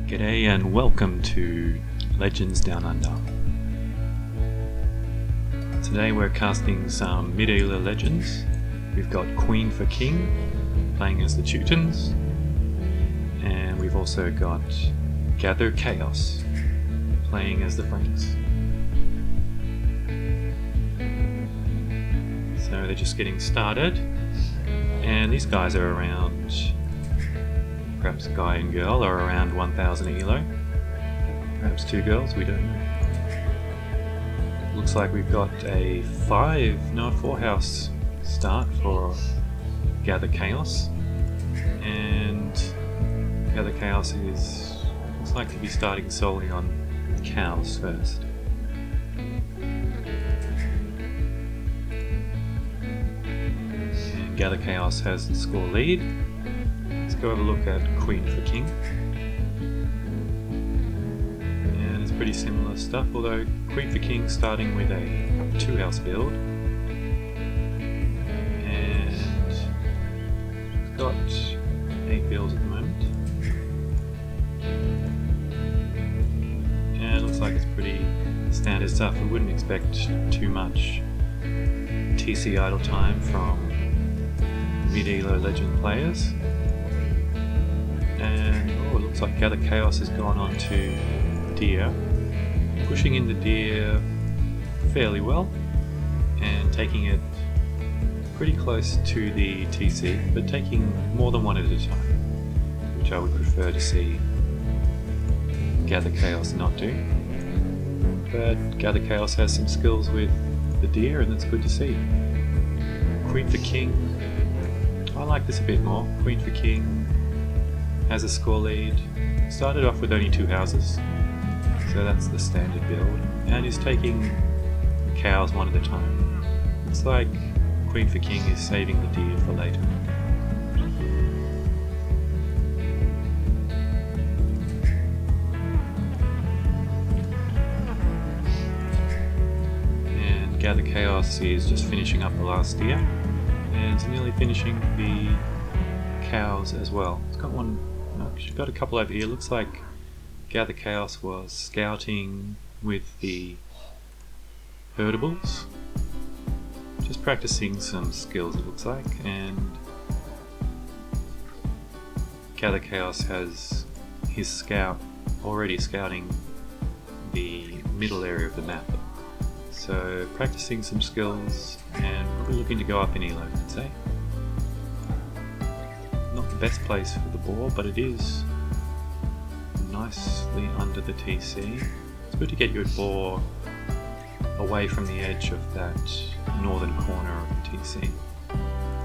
G'day and welcome to Legends Down Under. Today we're casting some medieval legends. We've got Queen for King playing as the Teutons, and we've also got Gatherchaos playing as the Franks. So they're just getting started, and these guys are around, perhaps a guy and girl are around 1000 elo, perhaps two girls, we don't know. Looks like we've got a 4 house start for Gatherchaos, and Gatherchaos looks like to be starting solely on cows first. And Gatherchaos has the score lead. Let's go have a look at Queen for King. And it's pretty similar stuff, although Queen for King starting with a 2 house build. And it's got 8 builds at the moment. And it looks like it's pretty standard stuff. We wouldn't expect too much TC idle time from mid-elo legend players. And it looks like Gatherchaos has gone on to deer, pushing in the deer fairly well and taking it pretty close to the TC, but taking more than one at a time, which I would prefer to see Gatherchaos not do. But Gatherchaos has some skills with the deer, and that's good to see. Queen for King, I like this a bit more. Queen for King has a score lead, started off with only 2 houses, so that's the standard build, and is taking cows one at a time. It's like Queen for King is saving the deer for later. And Gatherchaos is just finishing up the last deer, and it's nearly finishing the cows as well. It's got one. She's got a couple over here. Looks like Gatherchaos was scouting with the herdables, just practicing some skills it looks like, and Gatherchaos has his scout already scouting the middle area of the map, so practicing some skills and probably looking to go up in elo, I'd say. Not the best place for the boar, but it is nicely under the TC. It's good to get your boar away from the edge of that northern corner of the TC.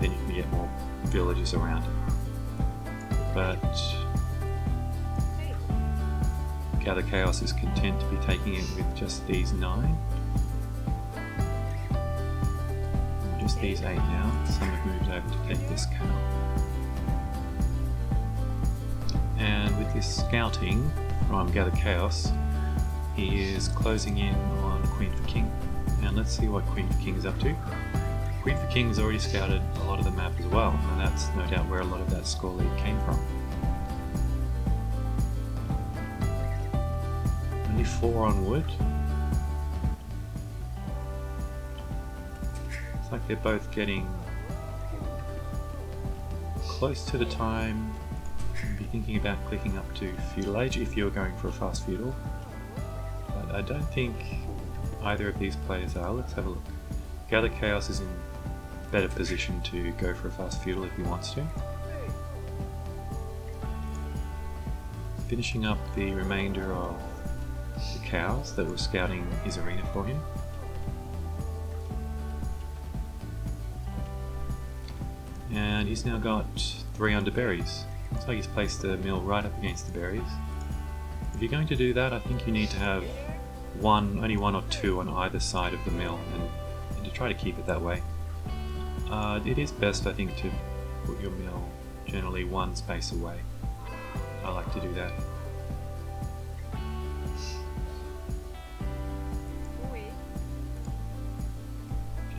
Then you can get more villages around it. But Gatherchaos is content to be taking it with just these 9. Just these 8 now. Some have moved over to take this cow. And with this scouting from Gatherchaos, he is closing in on Queen for King. And let's see what Queen for King is up to. Queen for King has already scouted a lot of the map as well, and that's no doubt where a lot of that score lead came from. Only 4 on wood. It's like they're both getting close to the time. Be thinking about clicking up to feudal age if you're going for a fast feudal, but I don't think either of these players are. Let's have a look. Gatherchaos is in better position to go for a fast feudal if he wants to. Finishing up the remainder of the cows that were scouting his arena for him. And he's now got 3 underberries. Looks like he's placed the mill right up against the berries. If you're going to do that, I think you need to have only 1 or 2 on either side of the mill, and to try to keep it that way. It is best, I think, to put your mill generally 1 space away. I like to do that.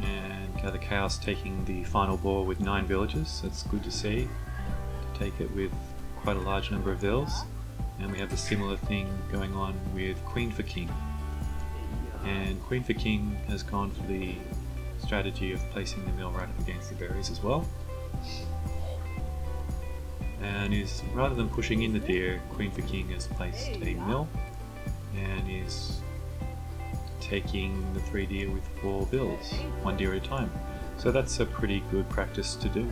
And Gatherchaos taking the final boar with 9 villages. That's good to see. Take it with quite a large number of vills. And we have a similar thing going on with Queen for King. And Queen for King has gone for the strategy of placing the mill right up against the berries as well. And is, rather than pushing in the deer, Queen for King has placed a mill and is taking the 3 deer with 4 bills, 1 deer at a time. So that's a pretty good practice to do.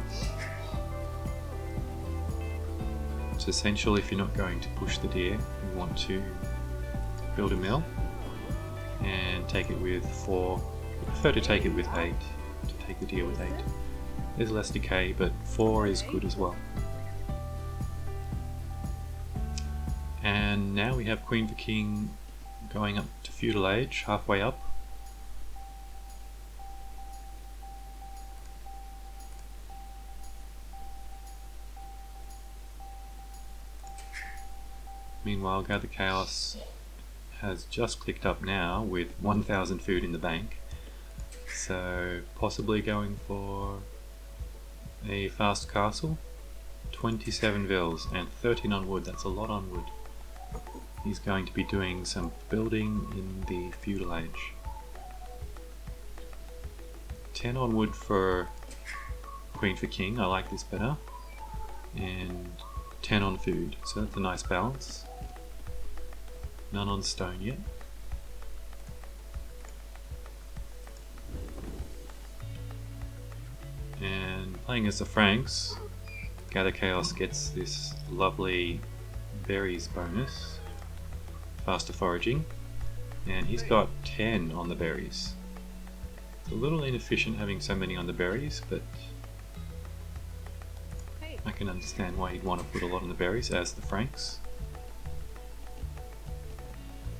It's essential if you're not going to push the deer, you want to build a mill and take it with 4. I prefer to take it with 8, to take the deer with 8. There's less decay, but 4 is good as well. And now we have Queen for King going up to feudal age, halfway up. Meanwhile, gatherchaos has just clicked up now with 1,000 food in the bank, so possibly going for a fast castle. 27 vills and 13 on wood, that's a lot on wood. He's going to be doing some building in the feudal age. 10 on wood for Queen for King, I like this better, and 10 on food, so that's a nice balance. None on stone yet. And playing as the Franks, gatherchaos gets this lovely berries bonus, faster foraging, and he's got 10 on the berries. It's a little inefficient having so many on the berries, but I can understand why you'd want to put a lot on the berries as the Franks.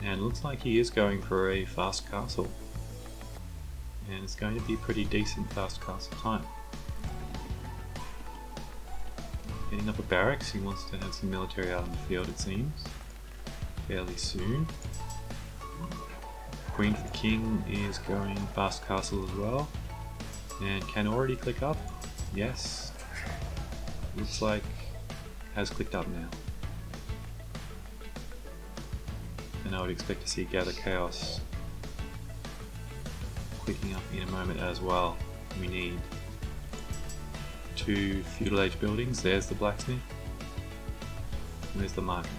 And it looks like he is going for a fast castle. And it's going to be pretty decent fast castle time. Getting up a barracks, he wants to have some military out in the field it seems. Fairly soon. Queen for King is going fast castle as well. And can already click up. Yes. Looks like has clicked up now. And I would expect to see gatherchaos clicking up in a moment as well. We need 2 feudal age buildings. There's the blacksmith. And there's the market.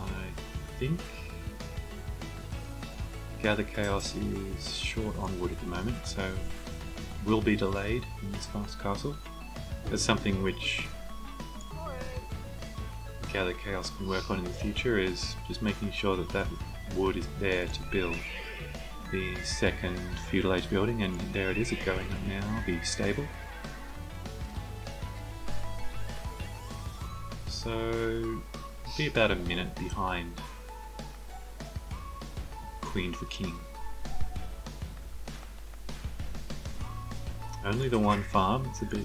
I think gatherchaos is short on wood at the moment, so will be delayed in this fast castle. That's something which gatherchaos can work on in the future, is just making sure that that wood is there to build the second feudal age building, and there it is, it's going up now, the stable. So be about a minute behind Queen for King. Only the 1 farm, it's a bit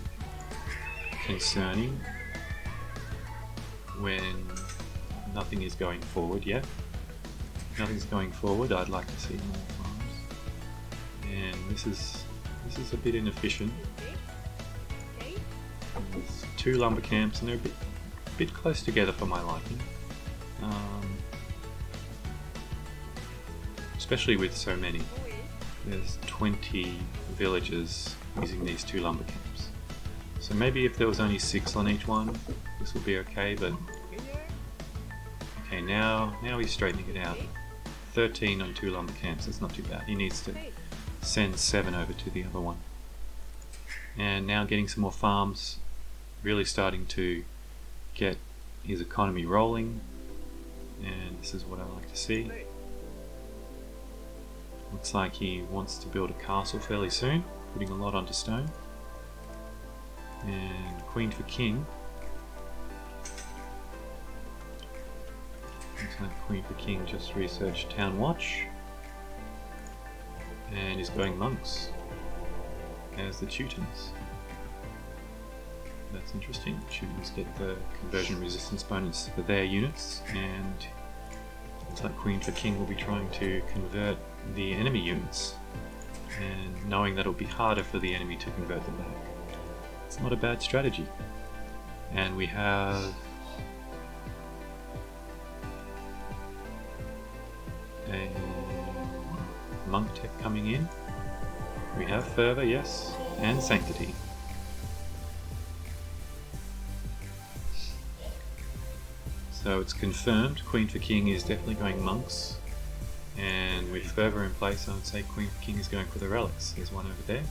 concerning when nothing is going forward yet. If nothing's going forward, I'd like to see more farms. And this is a bit inefficient. There's 2 lumber camps and they're a bit close together for my liking. Especially with so many. There's 20 villages using these 2 lumber camps. So maybe if there was only 6 on each one, this will be okay, but okay, now he's straightening it out. 13 on 2 lumber camps, that's not too bad. He needs to send 7 over to the other one. And now getting some more farms, really starting to get his economy rolling, and this is what I like to see. Looks like he wants to build a castle fairly soon, putting a lot onto stone. And Queen for King. Looks like Queen for King just researched Town Watch and is going monks as the Teutons. That's interesting. Teutons get the conversion resistance bonus for their units, and looks like Queen for King will be trying to convert the enemy units, and knowing that it'll be harder for the enemy to convert them back. It's not a bad strategy. And we have a monk tech coming in. We have fervor, yes, and sanctity. So it's confirmed Queen for King is definitely going monks, and with fervor in place I would say Queen for King is going for the relics. There's one over there,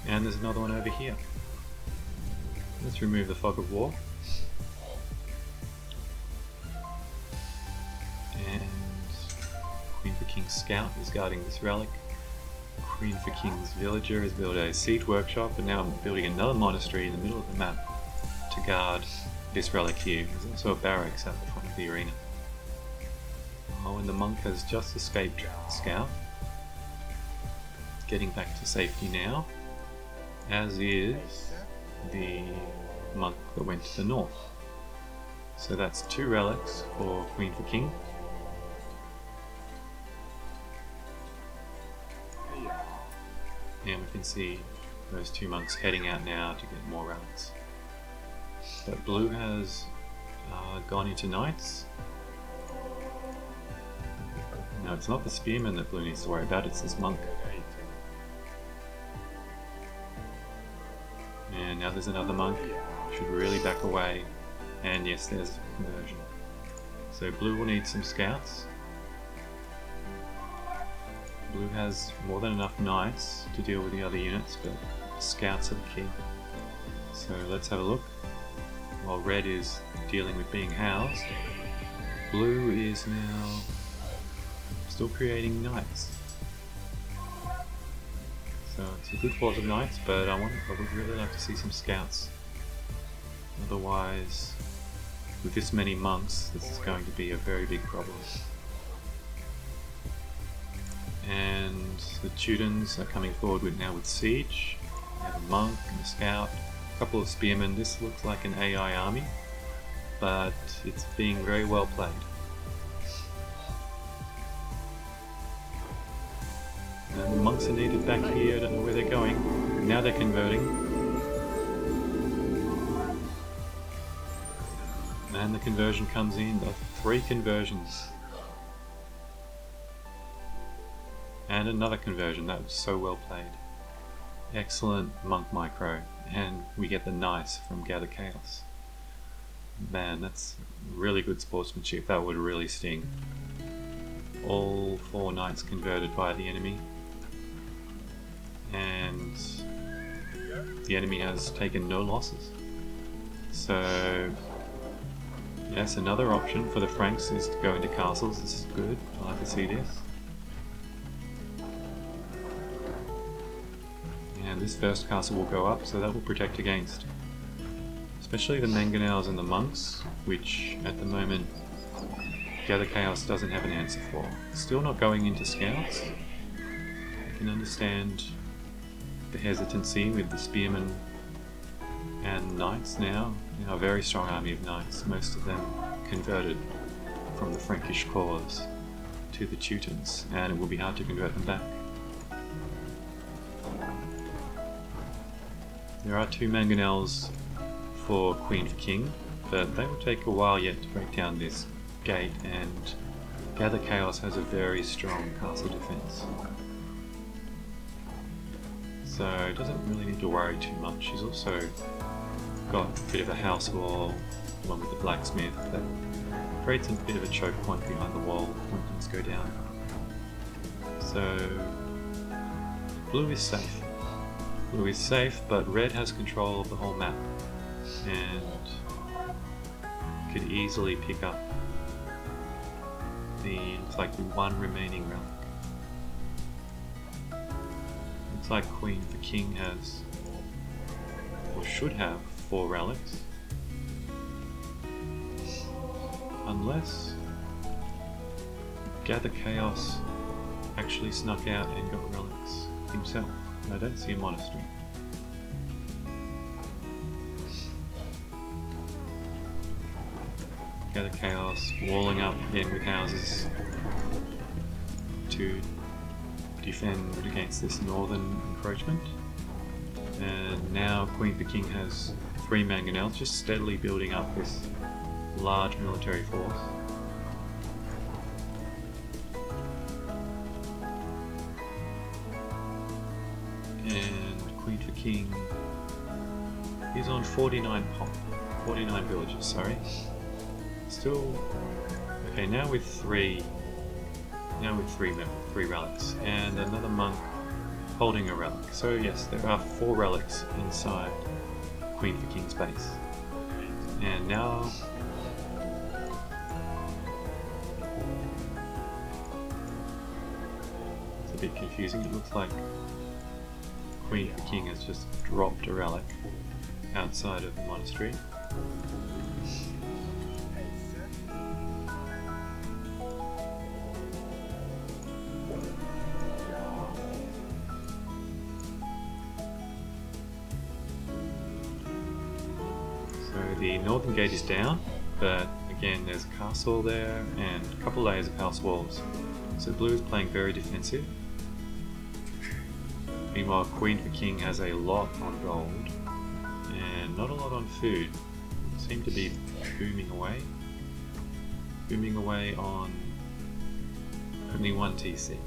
and there's another one over here. Let's remove the fog of war. And Queen for King's scout is guarding this relic. Queen for King's villager has built a siege workshop, and now I'm building another monastery in the middle of the map to guard this relic here. There's also a barracks at the front of the arena. Oh, and the monk has just escaped the scout, getting back to safety now, as is the monk that went to the north. So that's 2 relics for Queen for King. And we can see those 2 monks heading out now to get more relics. But blue has gone into knights. No, it's not the spearman that blue needs to worry about, it's this monk. And now there's another monk. Should really back away. And yes, there's conversion. So blue will need some scouts. Blue has more than enough knights to deal with the other units, but scouts are the key. So let's have a look. While red is dealing with being housed, blue is now still creating knights. So it's a good force of knights, but I would really like to see some scouts. Otherwise, with this many monks, this is going to be a very big problem. And the Teutons are coming forward with siege. We have a monk and a scout, a couple of spearmen. This looks like an AI army, but it's being very well played. And the monks are needed back here. I don't know where they're going. Now they're converting. And the conversion comes in. 3 conversions. And another conversion. That was so well played. Excellent monk micro. And we get the nice from gatherchaos. Man, that's really good sportsmanship. That would really sting. All 4 knights converted by the enemy. And the enemy has taken no losses. So yes, another option for the Franks is to go into castles. This is good. I like to see this. And this first castle will go up, so that will protect against especially the mangonels and the monks, which at the moment gatherchaos doesn't have an answer for. Still not going into scouts. I can understand the hesitancy with the spearmen and knights now. A very strong army of knights, most of them converted from the Frankish cause to the Teutons, and it will be hard to convert them back. There are 2 mangonels for Queen for King, but they will take a while yet to break down this gate, and gatherchaos has a very strong castle defense. So it doesn't really need to worry too much. She's also got a bit of a house wall along with the blacksmith that creates a bit of a choke point behind the wall when things go down. So blue is safe. Blue is safe, but red has control of the whole map and could easily pick up the one remaining relic. Looks like Queen for King has, or should have, 4 relics. Unless gatherchaos actually snuck out and got relics himself. I don't see a monastery. Gatherchaos walling up again with houses to defend against this northern encroachment. And now Queen for King has 3 mangonels, just steadily building up this large military force. And Queen for King is on 49 villages, sorry. Still okay. Now with three relics and another monk holding a relic. So yes, there are 4 relics inside Queen for King's base. And now it's a bit confusing. It looks like Queen for King has just dropped a relic outside of the monastery. So the northern gate is down, but again there's a castle there and a couple layers of house walls. So blue is playing very defensive. Meanwhile Queen for King has a lot on gold and not a lot on food. Seem to be booming away on only 1 TC,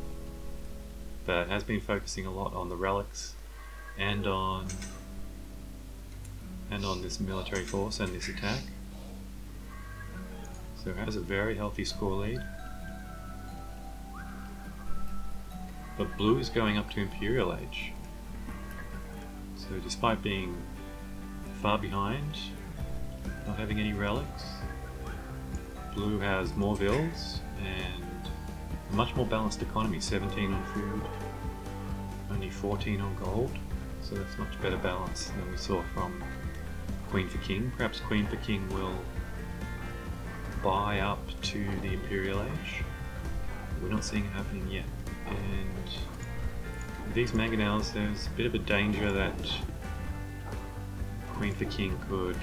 but has been focusing a lot on the relics and on this military force and this attack. So it has a very healthy score lead. But blue is going up to Imperial Age. So despite being far behind, not having any relics, blue has more vills and a much more balanced economy. 17 on food, only 14 on gold. So that's much better balance than we saw from Queen for King. Perhaps Queen for King will buy up to the Imperial Age. We're not seeing it happening yet. And these mangonels, there's a bit of a danger that Queen for King could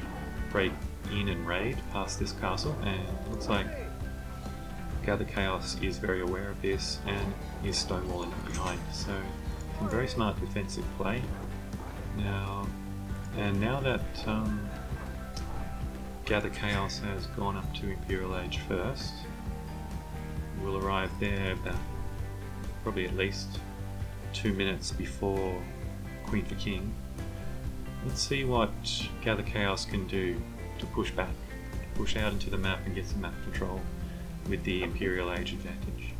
break in and raid past this castle, and it looks like Gatherchaos is very aware of this and is stonewalling it behind. So some very smart defensive play. Now that Gatherchaos has gone up to Imperial Age first, we'll arrive there about probably at least 2 minutes before Queen for King. Let's see what Gatherchaos can do to push back, push out into the map and get some map control with the Imperial Age advantage.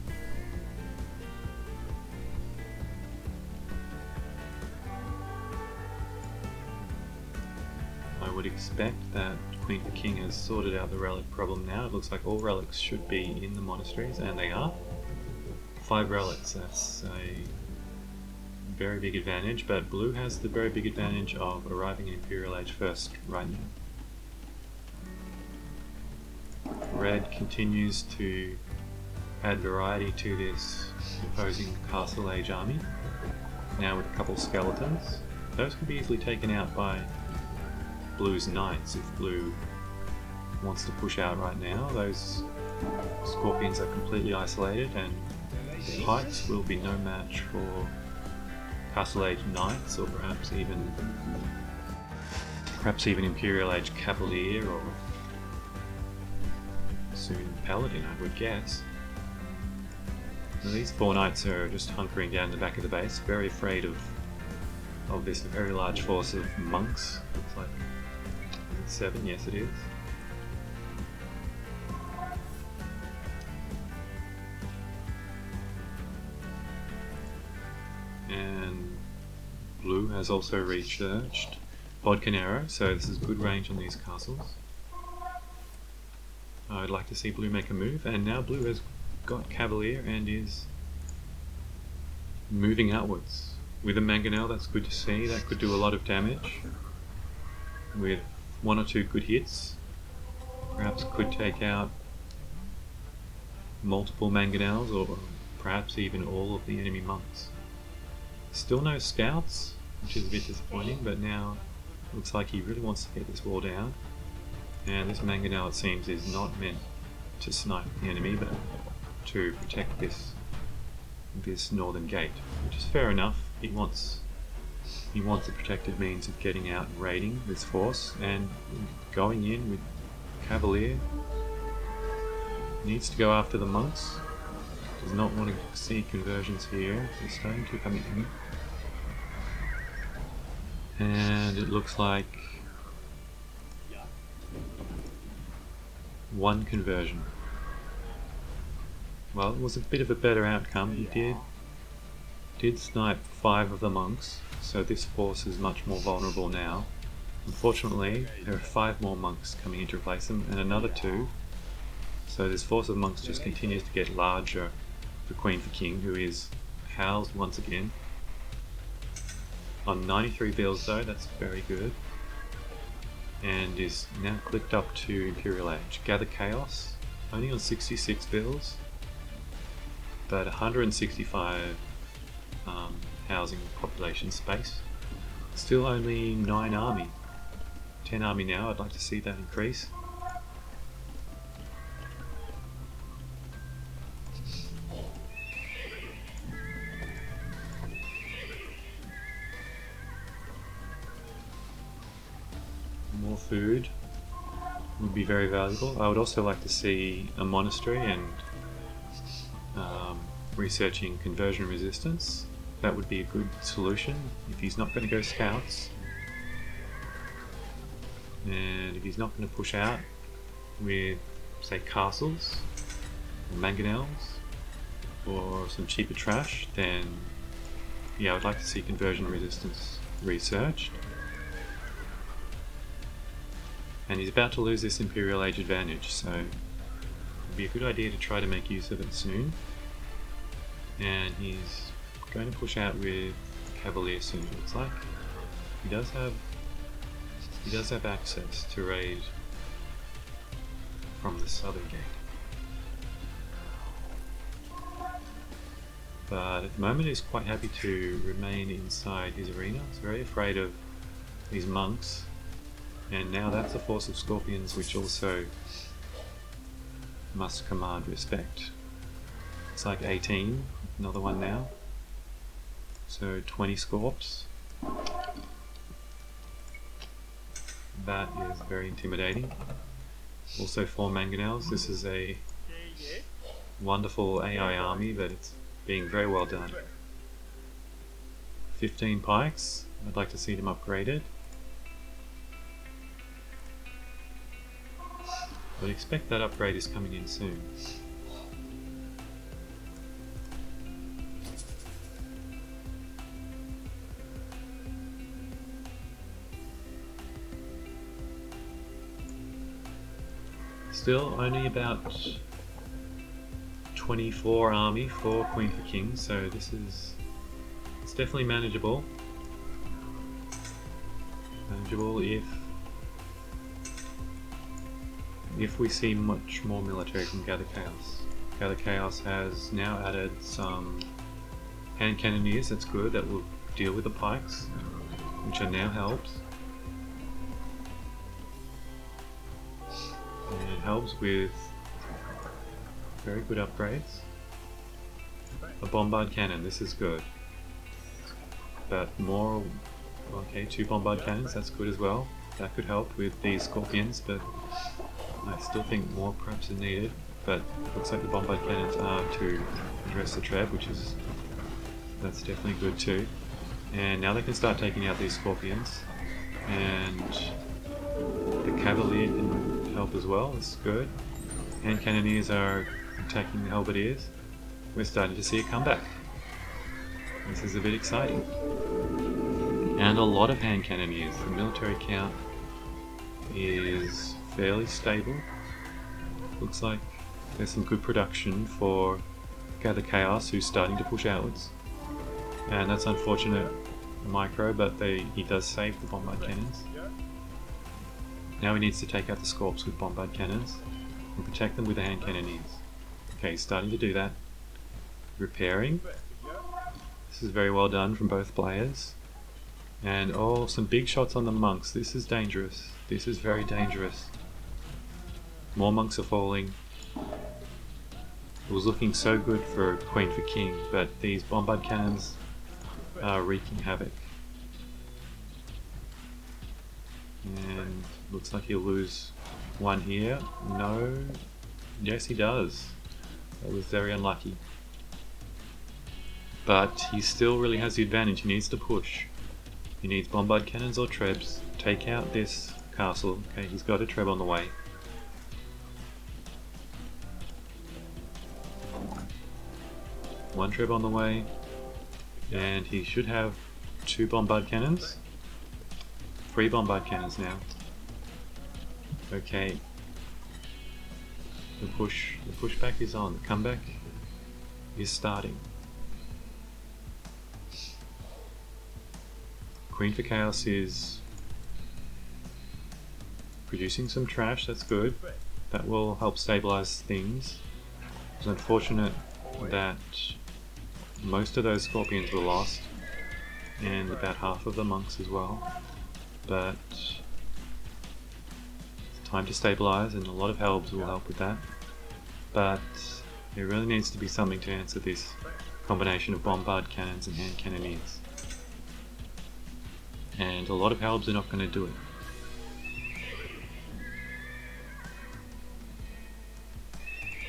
I would expect that Queen for King has sorted out the relic problem now. It looks like all relics should be in the monasteries, and they are. 5 relics, that's a very big advantage, but blue has the very big advantage of arriving in Imperial Age first right now. Red continues to add variety to this imposing Castle Age army, now with a couple skeletons. Those can be easily taken out by blue's knights if blue wants to push out right now. Those scorpions are completely isolated, and pikes will be no match for Castle Age knights, or perhaps even Imperial Age cavalier, or soon paladin, I would guess. Now, these 4 knights are just hunkering down the back of the base, very afraid of this very large force of monks. Looks like 7, yes it is. And blue has also researched Bodcanero, so this is good range on these castles. I'd like to see blue make a move, and now blue has got Cavalier and is moving outwards. With a mangonel, that's good to see. That could do a lot of damage. With 1 or 2 good hits, perhaps could take out multiple mangonels, or perhaps even all of the enemy monks. Still no scouts, which is a bit disappointing, but now looks like he really wants to get this wall down. And this mangonel, it seems, is not meant to snipe the enemy, but to protect this northern gate, which is fair enough. He wants He wants a protected means of getting out and raiding this force, and going in with Cavalier. Needs to go after the monks. Does not want to see conversions here. They're starting to come in. And it looks like one conversion. Well, it was a bit of a better outcome. He did snipe 5 of the monks, so this force is much more vulnerable now. Unfortunately, there are 5 more monks coming in to replace them, and another 2. So this force of monks just continues to get larger for Queen for King, who is housed once again. On 93 bills though, that's very good. And is now clicked up to Imperial Age. Gatherchaos, only on 66 bills, but 165 housing population space. Still only 9 army. 10 army now, I'd like to see that increase. More food would be very valuable. I would also like to see a monastery and researching conversion resistance. That would be a good solution if he's not going to go scouts, and if he's not going to push out with, say, castles or mangonels or some cheaper trash, then yeah, I would like to see conversion resistance researched. And he's about to lose this Imperial Age advantage, so it would be a good idea to try to make use of it soon. And he's going to push out with Cavalier soon, it looks like. He does have access to raid from the southern gate. But at the moment he's quite happy to remain inside his arena. He's very afraid of these monks. And now that's a force of scorpions which also must command respect. It's like 18, another one now. So 20 scorps. That is very intimidating. Also 4 mangonels. This is a wonderful AI army, but it's being very well done. 15 pikes. I'd like to see them upgraded. But expect that upgrade is coming in soon. Still only about 24 army for Queen for King, so it's definitely manageable. Manageable if we see much more military from Gatherchaos. Gatherchaos has now added some hand cannoneers, that's good, that will deal with the pikes, which are now helped. And it helps with very good upgrades. A bombard cannon, this is good. But more, okay, 2 bombard cannons, that's good as well. That could help with these scorpions, but I still think more perhaps are needed. But it looks like the bombard cannons are to address the trap, that's definitely good too. And now they can start taking out these scorpions, and the cavalier can help as well. This is good. Hand cannoneers are attacking the halberdiers. We're starting to see a comeback. This is a bit exciting. And a lot of hand cannoneers. The military count is fairly stable. Looks like there's some good production for Gatherchaos, who's starting to push outwards. And that's unfortunate micro, but he does save the bombard cannons. Now he needs to take out the scorps with bombard cannons and protect them with the hand cannoneers. Okay, he's starting to do that. Repairing. This is very well done from both players. And oh, some big shots on the monks. This is dangerous. This is very dangerous. More monks are falling. It was looking so good for Queen for King, but these bombard cannons are wreaking havoc. And looks like he'll lose one here. No. Yes, he does. That was very unlucky. But he still really has the advantage. He needs to push. He needs bombard cannons or trebs. Take out this castle. Okay, he's got a treb on the way. One treb on the way. And he should have 2 bombard cannons. 3 bombard cannons now. Okay. The pushback is on. The comeback is starting. Queen for Chaos is producing some trash, that's good. That will help stabilize things. It's unfortunate that most of those scorpions were lost, and about half of the monks as well. But it's time to stabilize, and a lot of helps will help with that. But there really needs to be something to answer this combination of bombard cannons and hand cannoneers. And a lot of helps are not going to do it.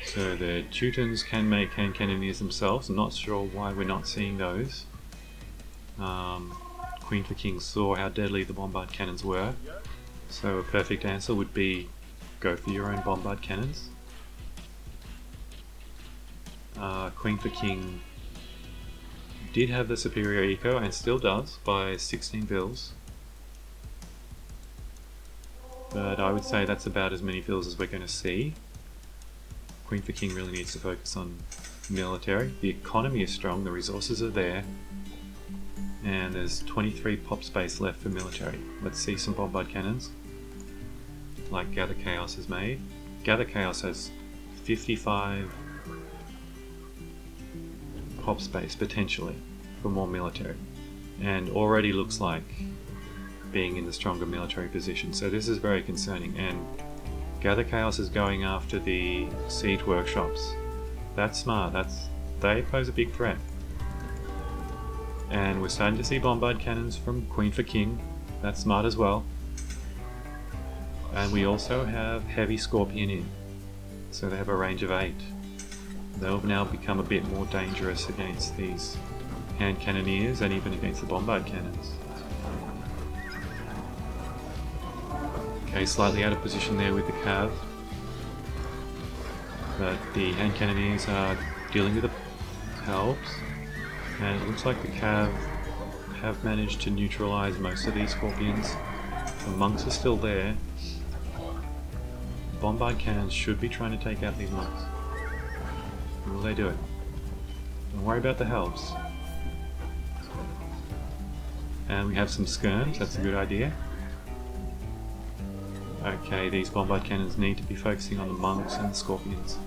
So the Teutons can make hand cannoneers themselves. I'm not sure why we're not seeing those. Queen for King saw how deadly the bombard cannons were. So a perfect answer would be go for your own bombard cannons. Queen for King did have the superior eco and still does by 16 bills. But I would say that's about as many bills as we're going to see. Queen for King really needs to focus on military. The economy is strong, the resources are there, and there's 23 pop space left for military. Let's see some bombard cannons, like Gatherchaos has made. Gatherchaos has 55 pop space potentially for more military, and already looks like being in the stronger military position. So this is very concerning, and Gatherchaos is going after the siege workshops. That's smart. They pose a big threat. And we're starting to see bombard cannons from Queen for King. That's smart as well. And we also have heavy scorpion in. So they have a range of 8. They'll now become a bit more dangerous against these hand cannoneers and even against the bombard cannons. Okay, slightly out of position there with the cav, but the hand cannoneers are dealing with the helps, and it looks like the cav have managed to neutralize most of these scorpions. The monks are still there. Bombard cannons should be trying to take out these monks. Will they do it? Don't worry about the helps. And we have some skirms, that's a good idea. Okay, these bombard cannons need to be focusing on the monks and the scorpions.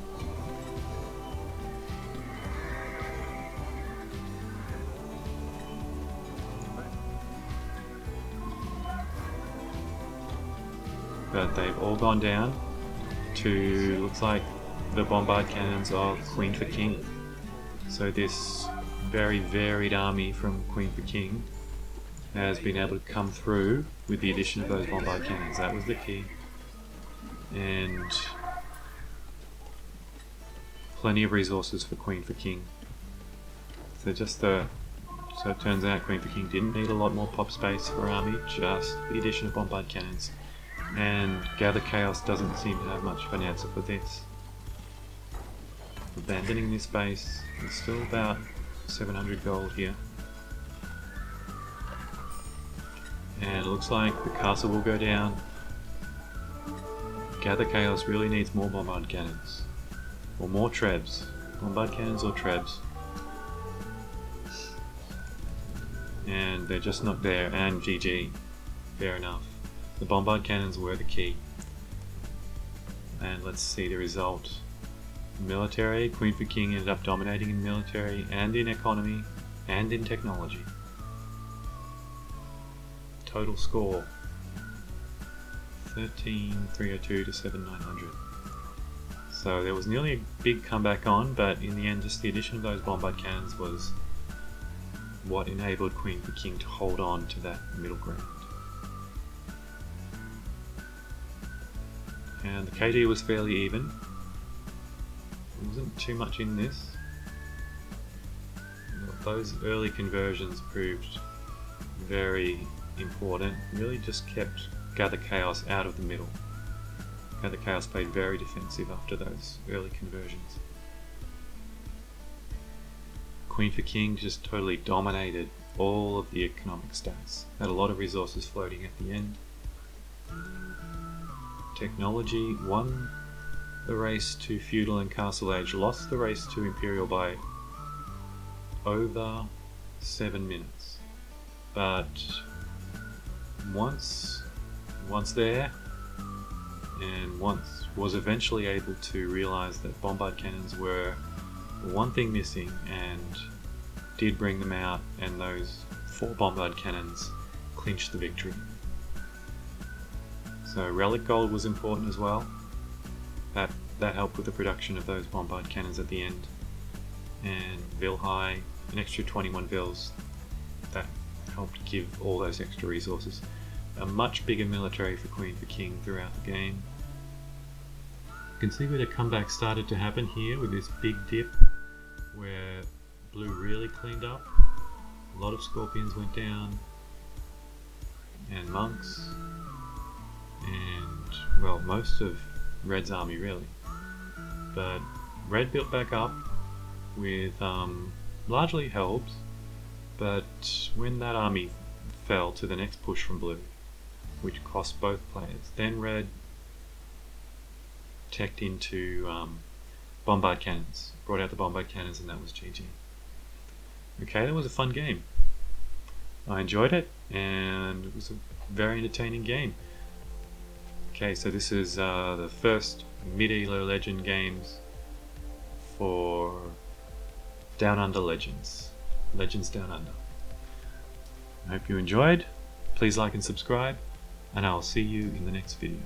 But they've all gone down to, looks like, the bombard cannons of Queen for King. So this very varied army from Queen for King has been able to come through with the addition of those bombard cannons. That was the key. And plenty of resources for Queen for King. So so it turns out Queen for King didn't need a lot more pop space for army, just the addition of bombard cannons. And Gatherchaos doesn't seem to have much of an answer for this. Abandoning this base, there's still about 700 gold here. And it looks like the castle will go down. Gatherchaos really needs more bombard cannons. Or more trebs. Bombard cannons or trebs. And they're just not there, and GG. Fair enough. The bombard cannons were the key. And let's see the result. Military, Queen for King ended up dominating in military and in economy and in technology. Total score 13,302 to 7,900. So there was nearly a big comeback on, but in the end just the addition of those bombard cannons was what enabled Queen for King to hold on to that middle ground. and the KD was fairly even. There wasn't too much in this. Those early conversions proved very important. Really just kept gatherchaos out of the middle. Gatherchaos played very defensive after those early conversions. Queen for King just totally dominated all of the economic stats. Had a lot of resources floating at the end. Technology won the race to feudal and castle age, lost the race to imperial by over 7 minutes. But once there, and once was eventually able to realize that bombard cannons were one thing missing, and did bring them out, and those 4 bombard cannons clinched the victory. So relic gold was important as well. That helped with the production of those bombard cannons at the end. And Vil High, an extra 21 Vils, that helped give all those extra resources. A much bigger military for Queen for King throughout the game. You can see where the comeback started to happen here with this big dip where blue really cleaned up. A lot of scorpions went down, and monks, and well, most of red's army really. But red built back up with largely helps, but when that army fell to the next push from blue, which cost both players, then red teched into bombard cannons, brought out the bombard cannons, and that was GG. Okay, that was a fun game. I enjoyed it, and it was a very entertaining game. Okay, so this is the first mid-elo legend games for Down Under Legends. Legends Down Under. I hope you enjoyed. Please like and subscribe, and I'll see you in the next video.